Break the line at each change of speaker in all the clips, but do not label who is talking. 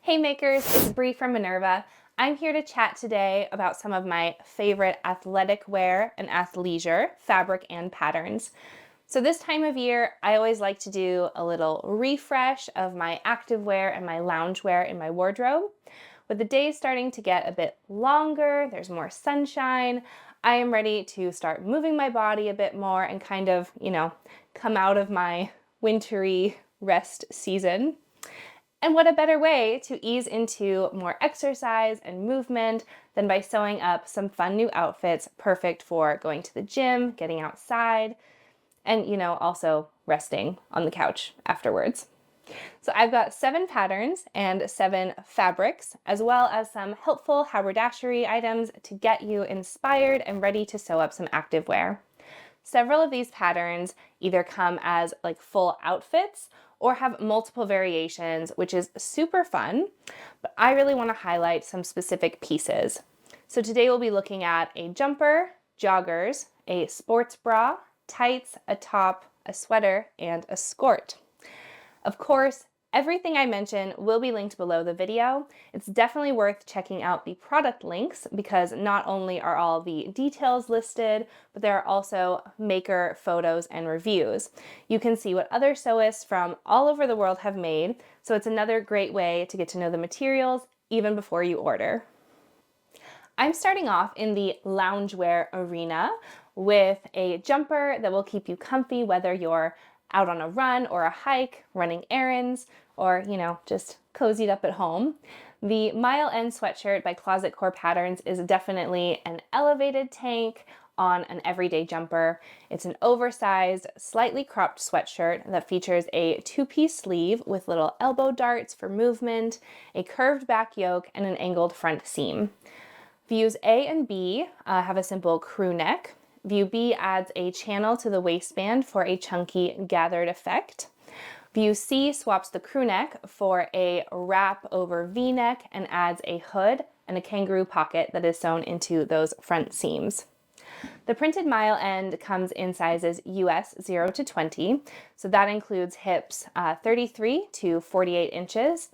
Hey makers, it's Bree from Minerva. I'm here to chat today about some of my favorite athletic wear and athleisure fabric and patterns. So this time of year, I always like to do a little refresh of my activewear and my loungewear in my wardrobe. With the days starting to get a bit longer, there's more sunshine, I am ready to start moving my body a bit more and kind of, come out of my wintry rest season. And what a better way to ease into more exercise and movement than by sewing up some fun new outfits perfect for going to the gym, getting outside, and also resting on the couch afterwards. So I've got 7 patterns and 7 fabrics, as well as some helpful haberdashery items to get you inspired and ready to sew up some activewear. Several of these patterns either come as like full outfits or have multiple variations, which is super fun, but I really want to highlight some specific pieces. So today we'll be looking at a jumper, joggers, a sports bra, tights, a top, a sweater, and a skirt. Of course, everything I mention will be linked below the video. It's definitely worth checking out the product links because not only are all the details listed, but there are also maker photos and reviews. You can see what other sewists from all over the world have made, so it's another great way to get to know the materials even before you order. I'm starting off in the loungewear arena with a jumper that will keep you comfy whether you're out on a run or a hike, running errands, or, just cozied up at home. The Mile End sweatshirt by Closet Core Patterns is definitely an elevated take on an everyday jumper. It's an oversized, slightly cropped sweatshirt that features a 2-piece sleeve with little elbow darts for movement, a curved back yoke, and an angled front seam. Views A and B have a simple crew neck. View B adds a channel to the waistband for a chunky gathered effect. View C swaps the crew neck for a wrap over V-neck and adds a hood and a kangaroo pocket that is sewn into those front seams. The printed Mile End comes in sizes US 0 to 20, so that includes hips 33 to 48 inches.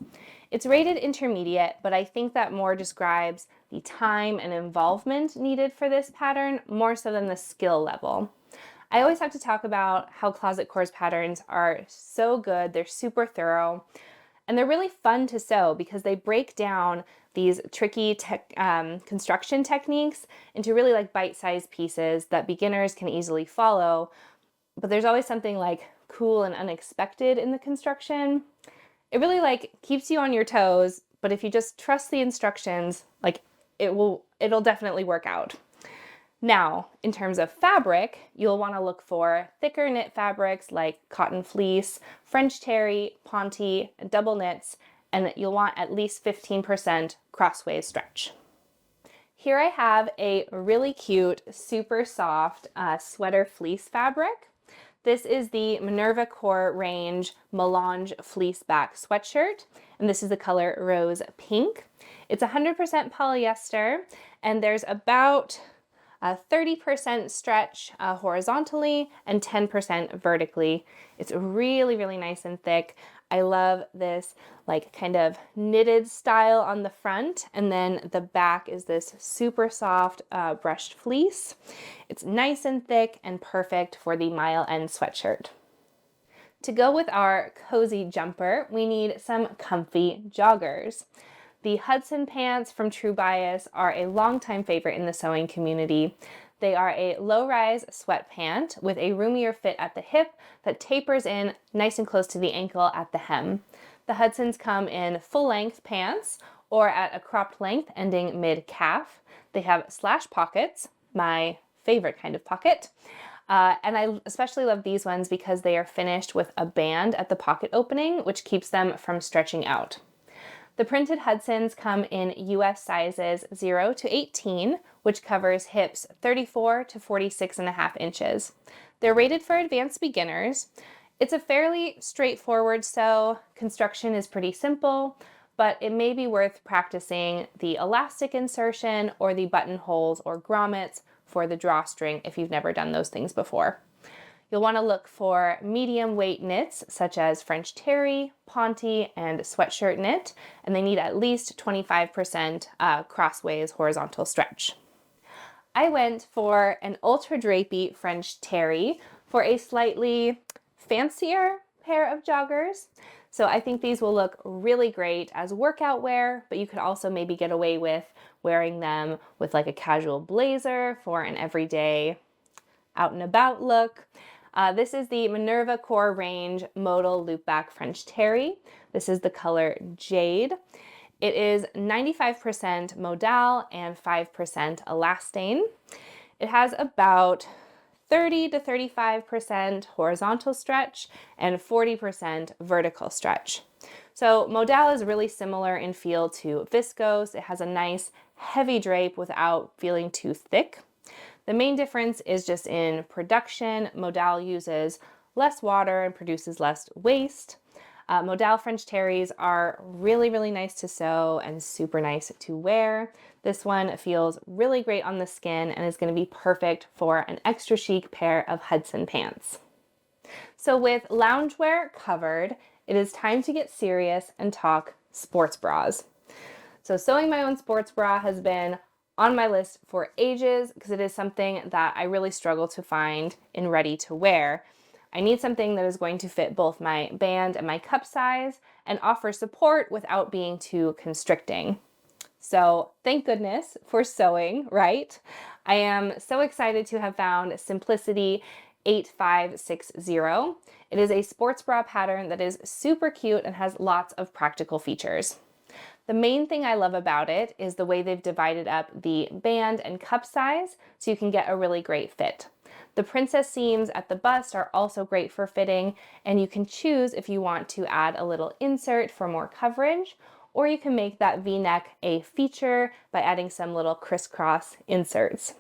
It's rated intermediate, but I think that more describes the time and involvement needed for this pattern more so than the skill level. I always have to talk about how Closet Core's patterns are so good, they're super thorough, and they're really fun to sew because they break down these tricky construction techniques into really like bite-sized pieces that beginners can easily follow, but there's always something like cool and unexpected in the construction. It really keeps you on your toes, but if you just trust the instructions, it'll definitely work out. Now, in terms of fabric, you'll want to look for thicker knit fabrics like cotton fleece, French terry, ponte, double knits, and you'll want at least 15% crossways stretch. Here I have a really cute, super soft sweater fleece fabric. This is the Minerva Core range Melange fleece back sweatshirt, and this is the color rose pink. It's 100% polyester, and there's about 30% stretch horizontally and 10% vertically. It's really, really nice and thick. I love this kind of knitted style on the front, and then the back is this super soft brushed fleece. It's nice and thick and perfect for the Mile End sweatshirt. To go with our cozy jumper, we need some comfy joggers. The Hudson pants from True Bias are a longtime favorite in the sewing community. They are a low-rise sweat pant with a roomier fit at the hip that tapers in nice and close to the ankle at the hem. The Hudsons come in full-length pants or at a cropped length ending mid-calf. They have slash pockets, my favorite kind of pocket. And I especially love these ones because they are finished with a band at the pocket opening, which keeps them from stretching out. The printed Hudsons come in US sizes 0 to 18, which covers hips 34 to 46.5 inches. They're rated for advanced beginners. It's a fairly straightforward sew. Construction is pretty simple, but it may be worth practicing the elastic insertion or the buttonholes or grommets for the drawstring if you've never done those things before. You'll want to look for medium weight knits such as French terry, ponte, and sweatshirt knit, and they need at least 25% crossways horizontal stretch. I went for an ultra drapey French terry for a slightly fancier pair of joggers. So I think these will look really great as workout wear, but you could also maybe get away with wearing them with like a casual blazer for an everyday out and about look. This is the Minerva Core Range Modal Loopback French Terry. This is the color Jade. It is 95% modal and 5% elastane. It has about 30 to 35% horizontal stretch and 40% vertical stretch. So modal is really similar in feel to viscose. It has a nice heavy drape without feeling too thick. The main difference is just in production. Modal uses less water and produces less waste. Modal French terries are really, really nice to sew and super nice to wear. This one feels really great on the skin and is going to be perfect for an extra chic pair of Hudson pants. So with loungewear covered, it is time to get serious and talk sports bras. So sewing my own sports bra has been on my list for ages because it is something that I really struggle to find in ready to wear. I need something that is going to fit both my band and my cup size and offer support without being too constricting. So thank goodness for sewing, right? I am so excited to have found Simplicity 8560. It is a sports bra pattern that is super cute and has lots of practical features. The main thing I love about it is the way they've divided up the band and cup size so you can get a really great fit. The princess seams at the bust are also great for fitting, and you can choose if you want to add a little insert for more coverage, or you can make that V-neck a feature by adding some little crisscross inserts.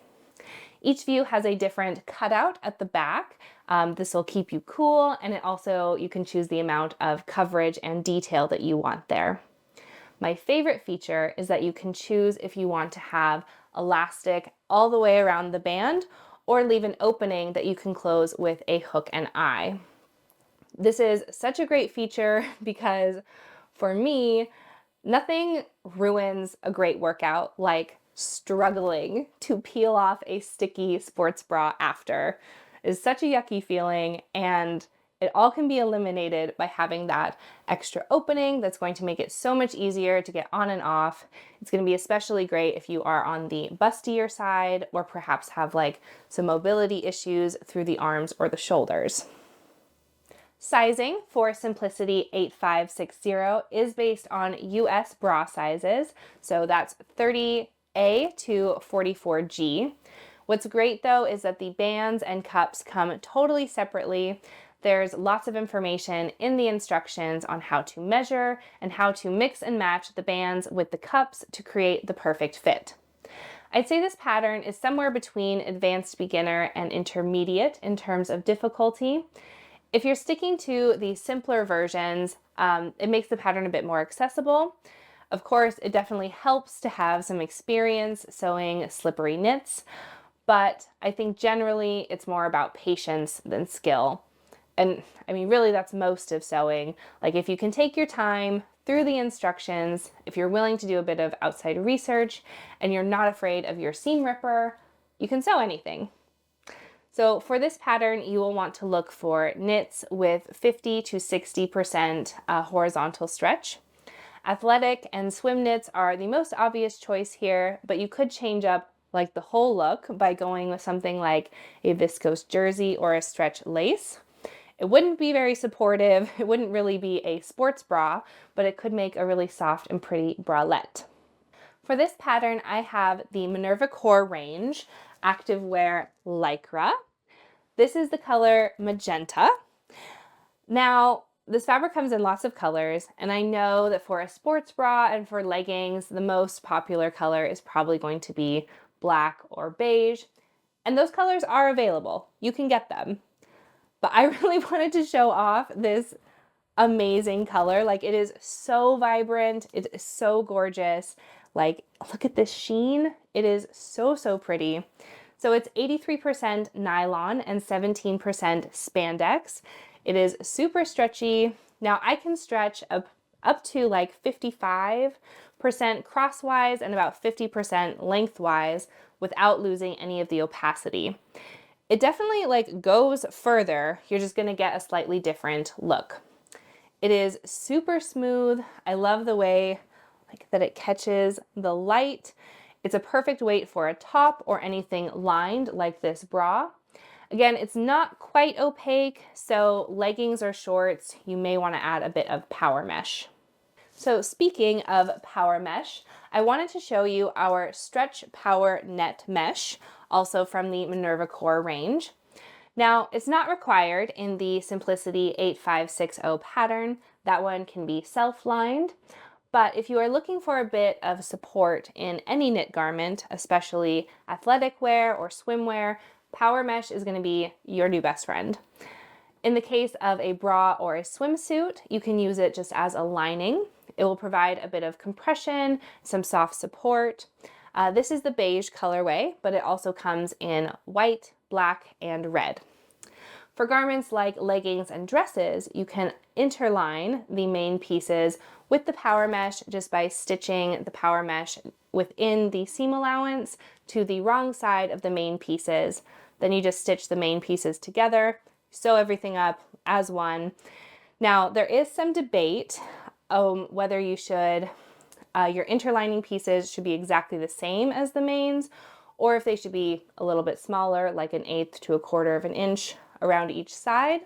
Each view has a different cutout at the back. This will keep you cool, and you can choose the amount of coverage and detail that you want there. My favorite feature is that you can choose if you want to have elastic all the way around the band or leave an opening that you can close with a hook and eye. This is such a great feature because for me, nothing ruins a great workout like struggling to peel off a sticky sports bra after. It's such a yucky feeling, and it all can be eliminated by having that extra opening that's going to make it so much easier to get on and off. It's going to be especially great if you are on the bustier side or perhaps have like some mobility issues through the arms or the shoulders. Sizing for Simplicity 8560 is based on US bra sizes, so that's 30A to 44G. What's great though is that the bands and cups come totally separately. There's lots of information in the instructions on how to measure and how to mix and match the bands with the cups to create the perfect fit. I'd say this pattern is somewhere between advanced beginner and intermediate in terms of difficulty. If you're sticking to the simpler versions, it makes the pattern a bit more accessible. Of course, it definitely helps to have some experience sewing slippery knits, but I think generally it's more about patience than skill. And I mean, really, that's most of sewing. Like if you can take your time through the instructions, if you're willing to do a bit of outside research and you're not afraid of your seam ripper, you can sew anything. So for this pattern, you will want to look for knits with 50 to 60% horizontal stretch. Athletic and swim knits are the most obvious choice here, but you could change up like the whole look by going with something like a viscose jersey or a stretch lace. It wouldn't be very supportive. It wouldn't really be a sports bra, but it could make a really soft and pretty bralette. For this pattern, I have the Minerva Core Range Activewear Lycra. This is the color Magenta. Now, this fabric comes in lots of colors, and I know that for a sports bra and for leggings, the most popular color is probably going to be black or beige, and those colors are available. You can get them. But I really wanted to show off this amazing color. Like, it is so vibrant. It is so gorgeous. Like, look at this sheen. It is so, so pretty. So it's 83% nylon and 17% spandex. It is super stretchy. Now I can stretch up to like 55% crosswise and about 50% lengthwise without losing any of the opacity. It definitely like goes further. You're just gonna get a slightly different look. It is super smooth. I love the way that it catches the light. It's a perfect weight for a top or anything lined like this bra. Again, it's not quite opaque, so leggings or shorts, you may want to add a bit of power mesh. So speaking of power mesh, I wanted to show you our Stretch Power Net Mesh, also from the Minerva Core range. Now, it's not required in the Simplicity 8560 pattern. That one can be self-lined. But if you are looking for a bit of support in any knit garment, especially athletic wear or swimwear, power mesh is going to be your new best friend. In the case of a bra or a swimsuit, you can use it just as a lining. It will provide a bit of compression, some soft support. This is the beige colorway, but it also comes in white, black, and red. For garments like leggings and dresses, you can interline the main pieces with the power mesh just by stitching the power mesh within the seam allowance to the wrong side of the main pieces. Then you just stitch the main pieces together, sew everything up as one. Now, there is some debate whether you should, your interlining pieces should be exactly the same as the mains, or if they should be a little bit smaller, like 1/8 to 1/4 of an inch around each side.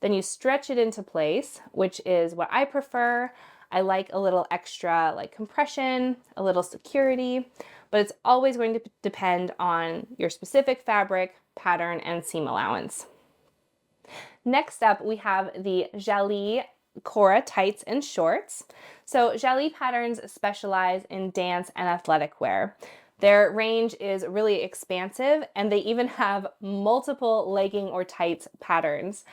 Then you stretch it into place, which is what I prefer. I like a little extra like compression, a little security, but it's always going to depend on your specific fabric, pattern, and seam allowance. Next up, we have the Jalie Cora tights and shorts. So Jalie patterns specialize in dance and athletic wear. Their range is really expansive, and they even have multiple legging or tights patterns.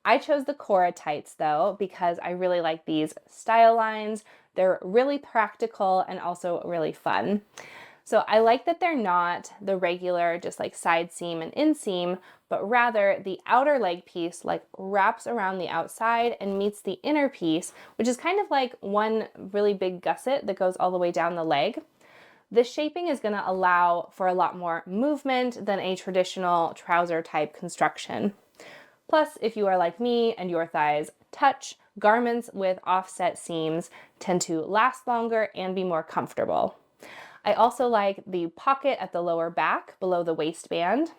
I chose the Cora tights though because I really like these style lines. They're really practical and also really fun. So I like that they're not the regular just like side seam and inseam, but rather the outer leg piece like wraps around the outside and meets the inner piece, which is kind of like one really big gusset that goes all the way down the leg. This shaping is going to allow for a lot more movement than a traditional trouser type construction. Plus, if you are like me and your thighs touch, garments with offset seams tend to last longer and be more comfortable. I also like the pocket at the lower back below the waistband.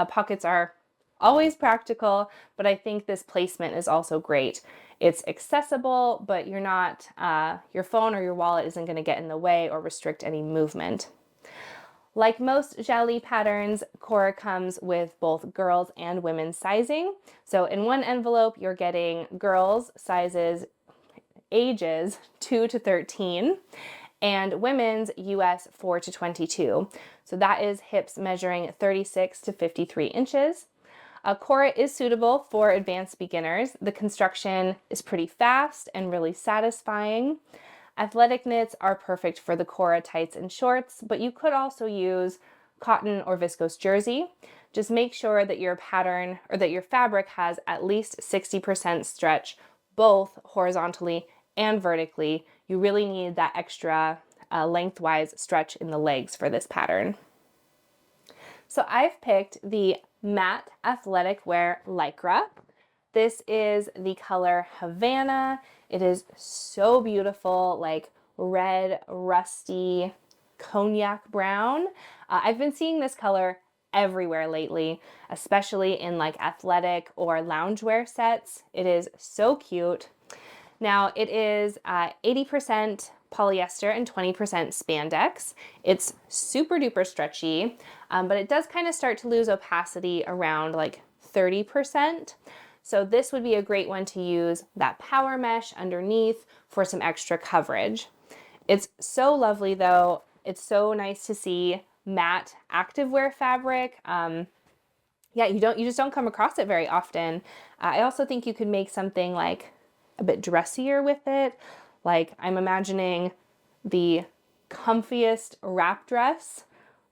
Pockets are always practical, but I think this placement is also great. It's accessible, but you're not, your phone or your wallet isn't going to get in the way or restrict any movement. Like most Jalie patterns, Cora comes with both girls and women's sizing. So in one envelope, you're getting girls sizes ages 2 to 13 and women's US 4 to 22. So that is hips measuring 36 to 53 inches. Cora is suitable for advanced beginners. The construction is pretty fast and really satisfying. Athletic knits are perfect for the Cora tights and shorts, but you could also use cotton or viscose jersey. Just make sure that your pattern or that your fabric has at least 60% stretch, both horizontally and vertically. You really need that extra lengthwise stretch in the legs for this pattern. So I've picked the matte athletic wear lycra. This is the color Havana. It is so beautiful, like red, rusty, cognac brown. I've been seeing this color everywhere lately, especially in like athletic or loungewear sets. It is so cute. Now it is 80% polyester and 20% spandex. It's super duper stretchy, but it does kind of start to lose opacity around like 30%. So this would be a great one to use that power mesh underneath for some extra coverage. It's so lovely though. It's so nice to see matte activewear fabric. Yeah, you just don't come across it very often. I also think you could make something like a bit dressier with it. Like I'm imagining the comfiest wrap dress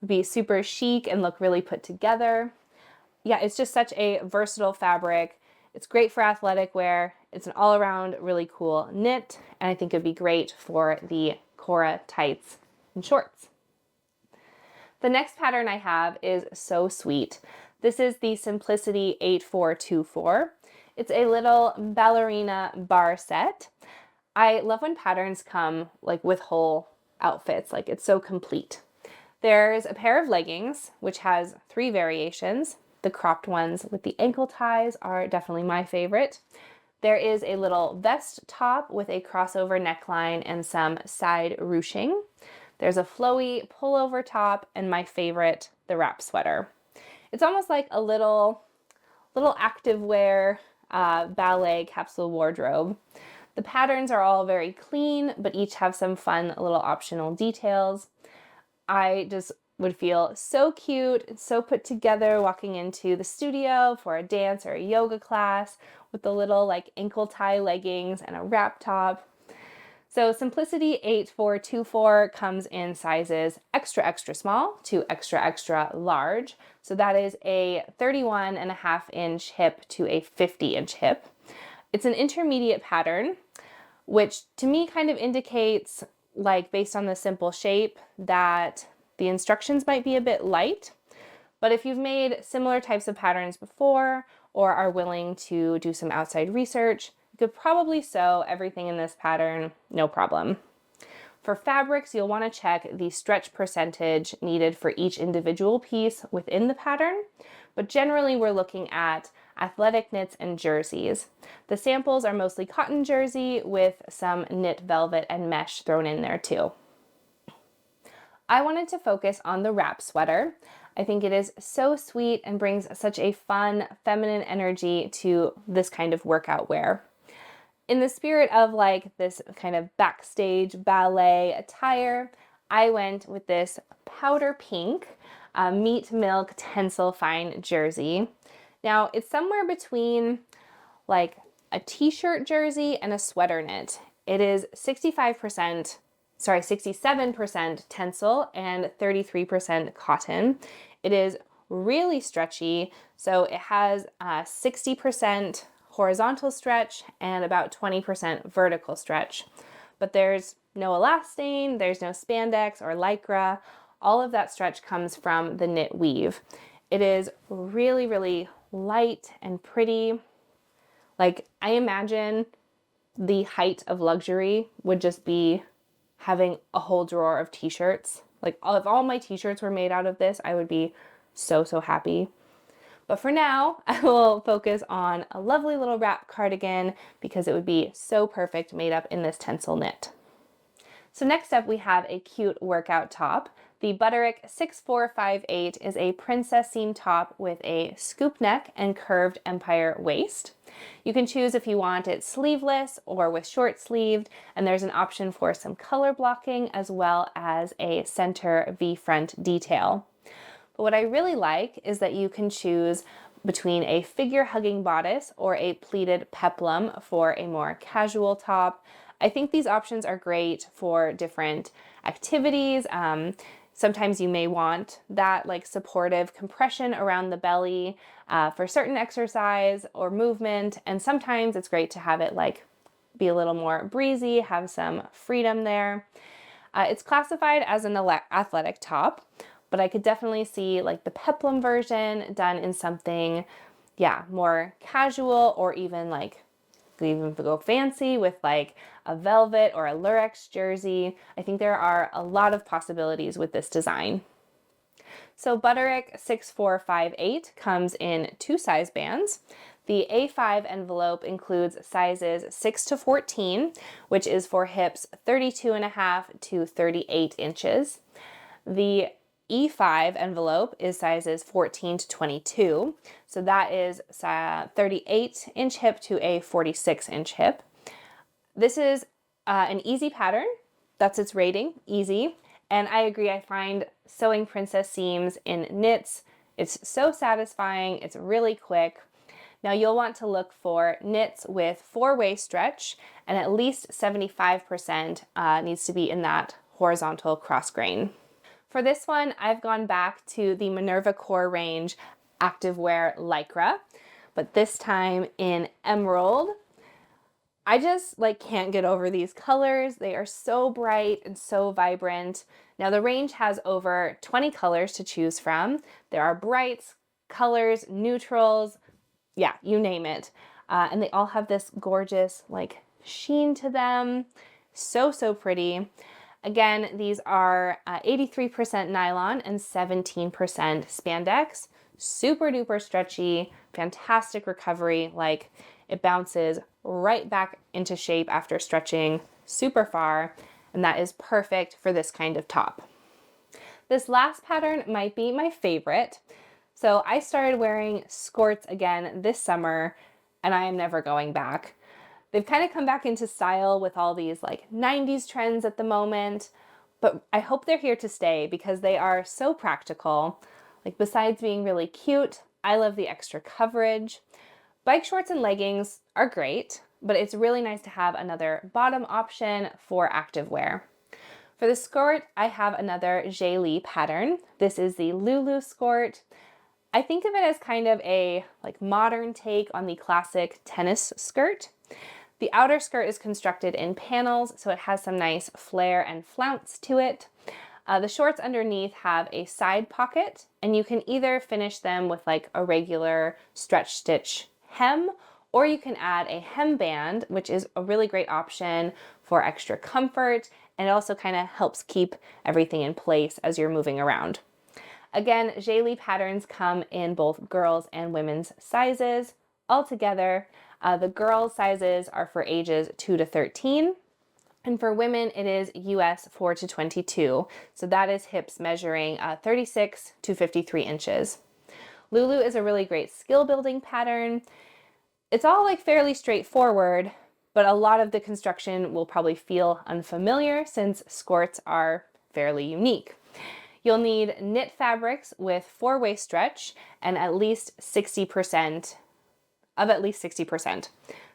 be super chic and look really put together. Yeah, it's just such a versatile fabric. It's great for athletic wear. It's an all-around really cool knit, and I think it'd be great for the Cora tights and shorts. The next pattern I have is so sweet. This is the Simplicity 8424. It's a little ballerina bar set. I love when patterns come like with whole outfits, like it's so complete. There's a pair of leggings, which has 3 variations. The cropped ones with the ankle ties are definitely my favorite. There is a little vest top with a crossover neckline and some side ruching. There's a flowy pullover top, and my favorite, the wrap sweater. It's almost like a little activewear ballet capsule wardrobe. The patterns are all very clean, but each have some fun little optional details. I just would feel so cute and so put together walking into the studio for a dance or a yoga class with the little like ankle tie leggings and a wrap top. So Simplicity 8424 comes in sizes extra, extra small to extra, extra large. So that is a 31.5-inch hip to a 50-inch hip. It's an intermediate pattern, which to me kind of indicates, like based on the simple shape, that the instructions might be a bit light. But if you've made similar types of patterns before or are willing to do some outside research, you could probably sew everything in this pattern, no problem. For fabrics, you'll want to check the stretch percentage needed for each individual piece within the pattern, but generally we're looking at athletic knits and jerseys. The samples are mostly cotton jersey with some knit velvet and mesh thrown in there too. I wanted to focus on the wrap sweater. I think it is so sweet and brings such a fun, feminine energy to this kind of workout wear. In the spirit of like this kind of backstage ballet attire, I went with this powder pink meat milk tensile fine jersey. Now it's somewhere between like a t-shirt jersey and a sweater knit. It is 67% tensile and 33% cotton. It is really stretchy, so it has 60% horizontal stretch and about 20% vertical stretch. But there's no elastane, there's no spandex or lycra. All of that stretch comes from the knit weave. It is really, really light and pretty. Like, I imagine the height of luxury would just be having a whole drawer of t-shirts. Like, if all my t-shirts were made out of this, I would be so, so happy. But for now, I will focus on a lovely little wrap cardigan because it would be so perfect made up in this tensile knit. So next up we have a cute workout top. The Butterick 6458 is a princess seam top with a scoop neck and curved empire waist. You can choose if you want it sleeveless or with short sleeved, and there's an option for some color blocking as well as a center V-front detail. But what I really like is that you can choose between a figure hugging bodice or a pleated peplum for a more casual top. I think these options are great for different activities. Sometimes you may want that like supportive compression around the belly for certain exercise or movement. And sometimes it's great to have it like be a little more breezy, have some freedom there. It's classified as an athletic top, but I could definitely see like the peplum version done in something, yeah, more casual, or even like even go fancy with like a velvet or a lurex jersey. I think there are a lot of possibilities with this design. So Butterick 6458 comes in 2 size bands. The A5 envelope includes sizes 6 to 14, which is for hips 32.5 to 38 inches. The E5 envelope is sizes 14 to 22, so that is 38-inch hip to a 46-inch hip. This is an easy pattern. That's its rating, easy. And I agree, I find sewing princess seams in knits, it's so satisfying, it's really quick. Now you'll want to look for knits with 4-way stretch, and at least 75% needs to be in that horizontal cross grain. For this one, I've gone back to the Minerva Core range Activewear Lycra, but this time in emerald. I just can't get over these colors. They are so bright and so vibrant. Now the range has over 20 colors to choose from. There are brights, colors, neutrals, yeah, you name it. And they all have this gorgeous sheen to them. So, so pretty. Again, these are 83% nylon and 17% spandex. Super duper stretchy, fantastic recovery. It bounces right back into shape after stretching super far, and that is perfect for this kind of top. This last pattern might be my favorite. So I started wearing skirts again this summer, and I am never going back. They've kind of come back into style with all these 90s trends at the moment, but I hope they're here to stay because they are so practical. Besides being really cute, I love the extra coverage. Bike shorts and leggings are great, but it's really nice to have another bottom option for activewear. For the skirt, I have another Lee pattern. This is the Lulu skirt. I think of it as kind of a modern take on the classic tennis skirt. The outer skirt is constructed in panels, so it has some nice flare and flounce to it. The shorts underneath have a side pocket, and you can either finish them with a regular stretch stitch hem, or you can add a hemband, which is a really great option for extra comfort, and it also kind of helps keep everything in place as you're moving around. Again, Lee patterns come in both girls and women's sizes. Altogether, the girls' sizes are for ages 2 to 13. And for women, it is US 4 to 22. So that is hips measuring 36 to 53 inches. Lulu is a really great skill building pattern. It's all fairly straightforward, but a lot of the construction will probably feel unfamiliar since skirts are fairly unique. You'll need knit fabrics with 4-way stretch and at least 60%.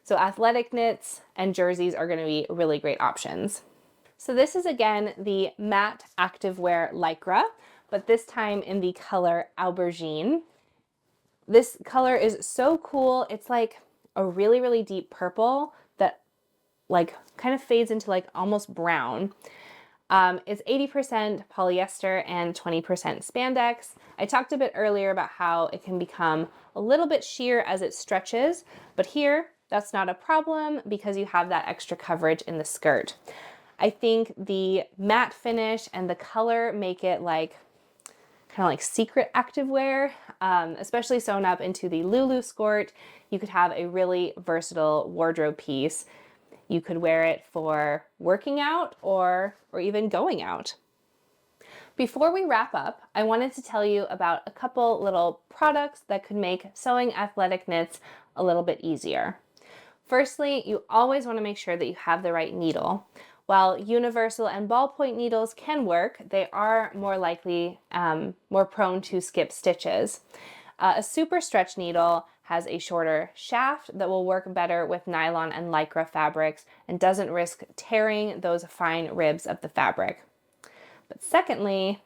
So athletic knits and jerseys are going to be really great options. So this is again the matte activewear Lycra, but this time in the color aubergine. This color is so cool. It's a really, really deep purple that kind of fades into almost brown. It's 80% polyester and 20% spandex. I talked a bit earlier about how it can become a little bit sheer as it stretches, but here that's not a problem because you have that extra coverage in the skirt. I think the matte finish and the color make it kind of secret activewear, especially sewn up into the Lulu skirt. You could have a really versatile wardrobe piece. You could wear it for working out or even going out. Before we wrap up, I wanted to tell you about a couple little products that could make sewing athletic knits a little bit easier. Firstly, you always want to make sure that you have the right needle. While universal and ballpoint needles can work, they are more likely more prone to skip stitches. A super stretch needle has a shorter shaft that will work better with nylon and lycra fabrics and doesn't risk tearing those fine ribs of the fabric. But secondly,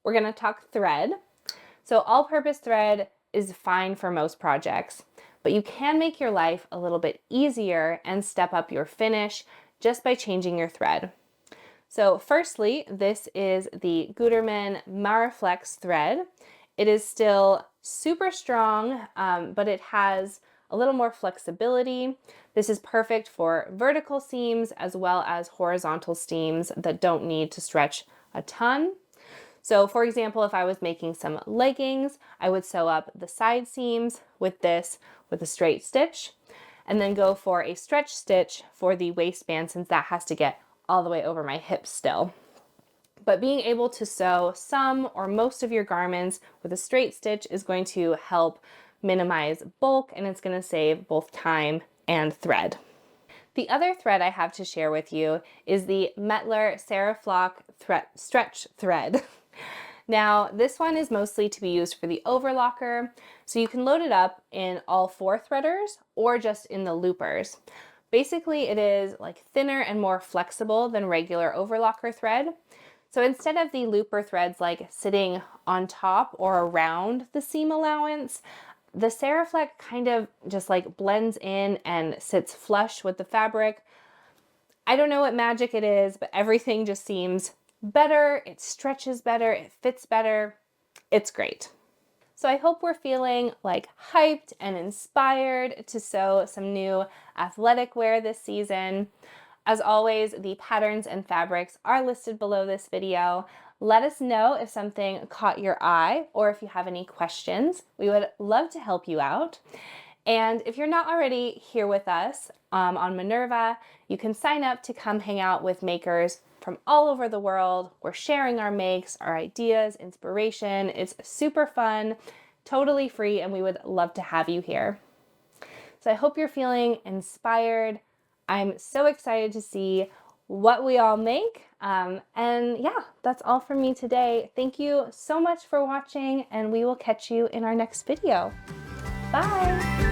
we're going to talk thread. So all-purpose thread is fine for most projects, but you can make your life a little bit easier and step up your finish just by changing your thread. So firstly, this is the Gutermann Maraflex thread. It is still super strong, but it has a little more flexibility. This is perfect for vertical seams as well as horizontal seams that don't need to stretch a ton. So for example, if I was making some leggings, I would sew up the side seams with this with a straight stitch and then go for a stretch stitch for the waistband since that has to get all the way over my hips still. But being able to sew some or most of your garments with a straight stitch is going to help minimize bulk and it's going to save both time and thread. The other thread I have to share with you is the Mettler Seriflock stretch thread. Now, this one is mostly to be used for the overlocker, so you can load it up in all 4 threaders or just in the loopers. Basically, it is thinner and more flexible than regular overlocker thread. So instead of the looper threads like sitting on top or around the seam allowance, the Ceraflex kind of just like blends in and sits flush with the fabric. I don't know what magic it is, but everything just seems better. It stretches better, it fits better. It's great. So I hope we're feeling like hyped and inspired to sew some new athletic wear this season. As always, the patterns and fabrics are listed below this video. Let us know if something caught your eye or if you have any questions. We would love to help you out. And if you're not already here with us on Minerva, you can sign up to come hang out with makers from all over the world. We're sharing our makes, our ideas, inspiration. It's super fun, totally free, and we would love to have you here. So I hope you're feeling inspired. I'm so excited to see what we all make. And yeah, that's all from me today. Thank you so much for watching, and we will catch you in our next video. Bye.